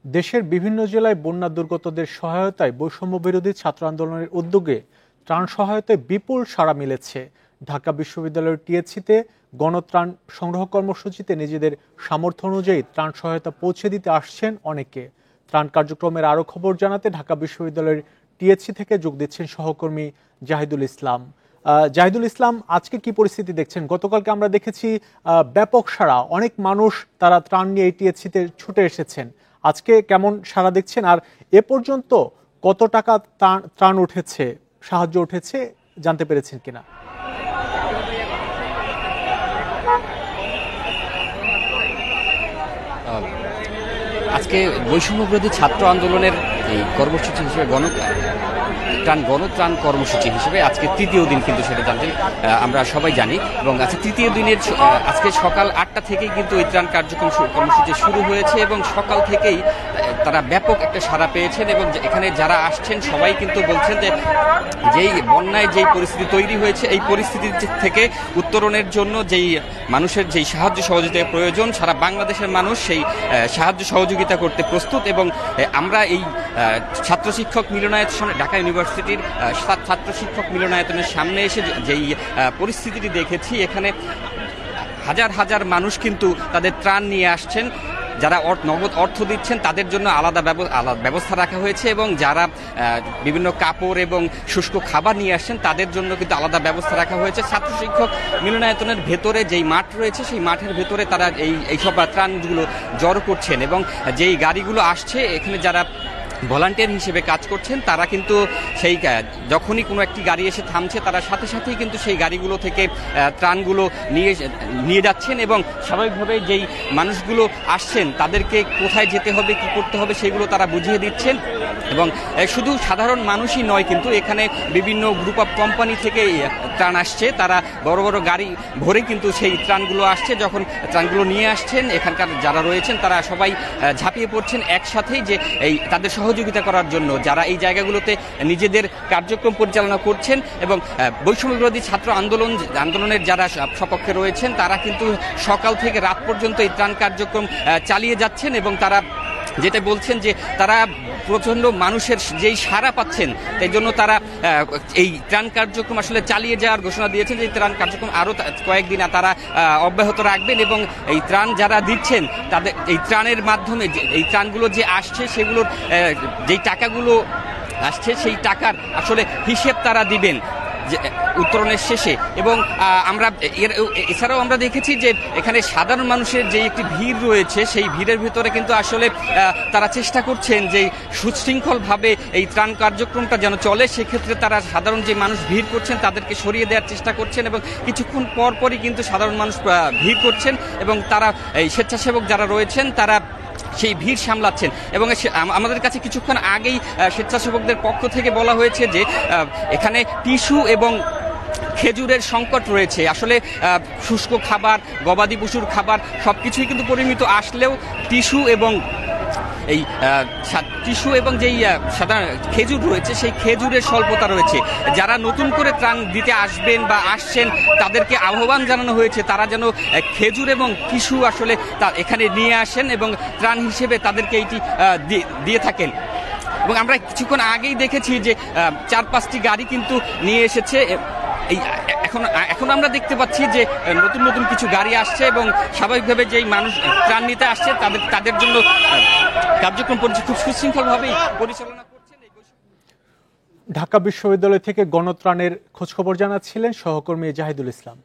দেশের বিভিন্ন জেলায় বন্যা দুর্গতদের সহায়তায় বৈষম্য বিরোধী ছাত্র আন্দোলনের উদ্যোগে ত্রাণ সহায়তায় বিপুল সাড়া মিলেছে। ঢাকা বিশ্ববিদ্যালয়ের টিএসসিতে গণত্রাণ সংগ্রহ কর্মসূচিতে নিজেদের সামর্থ্য অনুযায়ী ত্রাণ সহায়তা পৌঁছে দিতে আসছেন অনেকে। ত্রাণ কার্যক্রমের আরও খবর জানাতে ঢাকা বিশ্ববিদ্যালয়ের টিএসসি থেকে যোগ দিচ্ছেন সহকর্মী জাহিদুল ইসলাম। জাহিদুল ইসলাম, আজকে কি পরিস্থিতি দেখছেন? গতকালকে আমরা দেখেছি ব্যাপক সাড়া, অনেক মানুষ তারা ত্রাণ নিয়ে এই টিএসসিতে ছুটে এসেছেন। আজকে কেমন সাড়া দেখছেন, আর এ পর্যন্ত কত টাকা ত্রাণ উঠেছে, সাহায্য উঠেছে জানতে পেরেছেন কিনা? আজকে বৈষম্য বিরোধী ছাত্র আন্দোলনের এই কর্মসূচি হিসেবে গণত্রাণ কর্মসূচি হিসেবে আজকে তৃতীয় দিন, কিন্তু সেটা জানতেন আমরা সবাই জানি। এবং আজকে তৃতীয় দিনের আজকে সকাল 8টা থেকেই কিন্তু এই ত্রাণ কর্মসূচি শুরু হয়েছে এবং সকাল থেকেই তারা ব্যাপক একটা সাড়া পেয়েছেন। এবং এখানে যারা আসছেন সবাই কিন্তু বলছেন যে যেই বন্যায় যেই পরিস্থিতি তৈরি হয়েছে, এই পরিস্থিতি থেকে উত্তরণের জন্য যেই মানুষের যেই সাহায্য সহযোগিতা প্রয়োজন, সারা বাংলাদেশের মানুষ সেই সাহায্য সহযোগিতা করতে প্রস্তুত। এবং আমরা এই ছাত্র শিক্ষক মিলনায়তন, ঢাকা ইউনিভার্সিটির ছাত্র শিক্ষক মিলনায়তনের সামনে এসে যেই পরিস্থিতিটি দেখেছি, এখানে হাজার হাজার মানুষ কিন্তু তাদের ত্রাণ নিয়ে আসছেন। যারা নগদ অর্থ দিচ্ছেন তাদের জন্য আলাদা ব্যবস্থা রাখা হয়েছে, এবং যারা বিভিন্ন কাপড় এবং শুষ্ক খাবার নিয়ে আসছেন তাদের জন্য কিন্তু আলাদা ব্যবস্থা রাখা হয়েছে। ছাত্র শিক্ষক মিলনায়তনের ভেতরে যেই মাঠ রয়েছে, সেই মাঠের ভেতরে তারা এইসব ত্রাণগুলো জড়ো করছেন। এবং যেই গাড়িগুলো আসছে, এখানে যারা ভলান্টিয়ার হিসেবে কাজ করছেন তারা কিন্তু সেই যখনই কোনো একটি গাড়ি এসে থামছে, তারা সাথে সাথেই কিন্তু সেই গাড়িগুলো থেকে ত্রাণগুলো নিয়ে যাচ্ছেন। এবং স্বাভাবিকভাবে যেই মানুষগুলো আসছেন তাদেরকে কোথায় যেতে হবে, কি করতে হবে, সেগুলো তারা বুঝিয়ে দিচ্ছেন। এবং শুধু সাধারণ মানুষই নয়, কিন্তু এখানে বিভিন্ন গ্রুপ অফ কোম্পানি থেকে ত্রাণ আসছে, তারা বড় বড় গাড়ি ভরে কিন্তু সেই ত্রাণগুলো আসছে। যখন ত্রাণগুলো নিয়ে আসছেন, এখানকার যারা রয়েছেন তারা সবাই ঝাঁপিয়ে পড়ছেন একসাথেই যে এই তাদের সহযোগিতা করার জন্য, যারা এই জায়গাগুলোতে নিজেদের কার্যক্রম পরিচালনা করছেন। এবং বৈষম্য বিরোধী ছাত্র আন্দোলনের যারা সপক্ষে রয়েছেন তারা কিন্তু সকাল থেকে রাত পর্যন্ত এই ত্রাণ কার্যক্রম চালিয়ে যাচ্ছেন। এবং তারা যেটা বলছেন যে তারা প্রচণ্ড মানুষের যেই সাড়া পাচ্ছেন, তাই জন্য তারা এই ত্রাণ কার্যক্রম আসলে চালিয়ে যাওয়ার ঘোষণা দিয়েছেন যে এই ত্রাণ কার্যক্রম আরও কয়েকদিন তারা অব্যাহত রাখবেন। এবং এই ত্রাণ যারা দিচ্ছেন তাদের এই ত্রাণের মাধ্যমে এই ত্রাণগুলো যে আসছে, সেগুলোর যেই টাকাগুলো আসছে সেই টাকার আসলে হিসেব তারা দিবেন উত্তরণের শেষে। এবং আমরা এছাড়াও আমরা দেখেছি যে এখানে সাধারণ মানুষের যে একটি ভিড় রয়েছে, সেই ভিড়ের ভিতরে কিন্তু আসলে তারা চেষ্টা করছেন যে সুশৃঙ্খলভাবে এই ত্রাণ কার্যক্রমটা যেন চলে। সেক্ষেত্রে তারা সাধারণ যে মানুষ ভিড় করছেন তাদেরকে সরিয়ে দেওয়ার চেষ্টা করছেন, এবং কিছুক্ষণ পরপরই কিন্তু সাধারণ মানুষ ভিড় করছেন। এবং তারা এই স্বেচ্ছাসেবক যারা রয়েছেন তারা সেই ভিড় সামলাচ্ছেন। এবং আমাদের কাছে কিছুক্ষণ আগেই স্বেচ্ছাসেবকদের পক্ষ থেকে বলা হয়েছে যে এখানে টিস্যু এবং খেজুরের সংকট রয়েছে। আসলে শুষ্ক খাবার, গবাদি পশুর খাবার সবকিছুই কিন্তু পরিমিত আসলেও টিস্যু এবং যেই সাধারণ খেজুর রয়েছে, সেই খেজুরের স্বল্পতা রয়েছে। যারা নতুন করে ত্রাণ দিতে আসবেন বা আসছেন তাদেরকে আহ্বান জানানো হয়েছে তারা যেন খেজুর এবং টিস্যু আসলে এখানে নিয়ে আসেন এবং ত্রাণ হিসেবে তাদেরকে এইটি দিয়ে থাকেন। এবং আমরা কিছুক্ষণ আগেই দেখেছি যে 4-5টি গাড়ি কিন্তু নিয়ে এসেছে। এখন আমরা দেখতে পাচ্ছি যে নতুন নতুন কিছু গাড়ি আসছে, এবং স্বাভাবিকভাবে যেই মানুষ ত্রাণ নিতে আসছে তাদের জন্য কার্যক্রম খুব সুশৃঙ্খলভাবেই পরিচালনা করছেন। ঢাকা বিশ্ববিদ্যালয় থেকে গণত্রাণের খোঁজখবর জানাচ্ছিলেন সহকর্মী জাহিদুল ইসলাম।